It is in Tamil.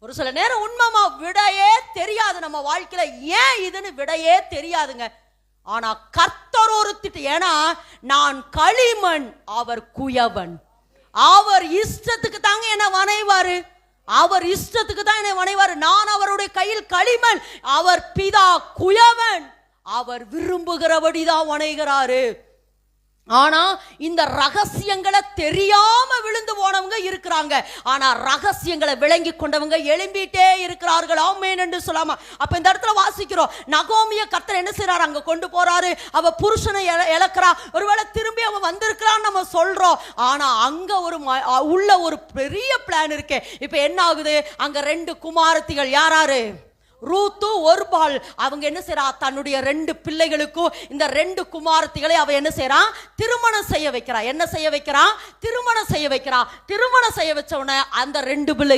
ஒரு சில நேரம் உண்மைமா விடையே தெரியாது நம்ம வாழ்க்கையில, ஏன் இதுன்னு விடையே தெரியாதுங்க. ஆனா கர்த்தர் ஒருத்திட்டு, ஏன்னா நான் களிமண் அவர் குயவன், அவர் இஷ்டத்துக்கு தாங்க என்ன வணைவாரு, அவர் இஷ்டத்துக்கு தான் என்னை வணைவாரு. நான் அவருடைய கையில் களிமண், அவர் பிதா குயவன், அவர் விரும்புகிறபடிதான் வணைகிறாரு. ஆனா இந்த ரகசியங்களை தெரியாம விழுந்து போனவங்க இருக்கிறாங்க. ஆனா ரகசியங்களை விளங்கி கொண்டவங்க எழும்பிட்டே இருக்கிறார்கள். ஆமென் என்று சொல்லாமா. அப்ப இந்த இடத்துல வாசிக்கிறோம், நகோமிய கர்த்தர் என்ன செய்யறாரு, அங்க கொண்டு போறாரு. அவ புருஷனை இழக்கிறா, ஒருவேளை திரும்பி அவன் வந்திருக்கிறான்னு நம்ம சொல்றோம். ஆனா அங்க உள்ள ஒரு பெரிய பிளான் இருக்கு. இப்ப என்ன ஆகுது, அங்க 2 குமாரத்திகள், யாராரு, ரூத்து ஒர்பாள், அவங்க என்ன செய்றா, தன்னுடைய 2 பிள்ளைகளுக்கும் இந்த 2 குமாரத்திகளை அவ என்ன செய்றா, திருமணம் செய்ய வைக்கிறா. என்ன செய்ய வைக்கிறா, திருமணம் செய்ய வைக்கிறா. திருமணம் செய்ய வச்ச உடனே அந்த 2 பிள்ளைகள்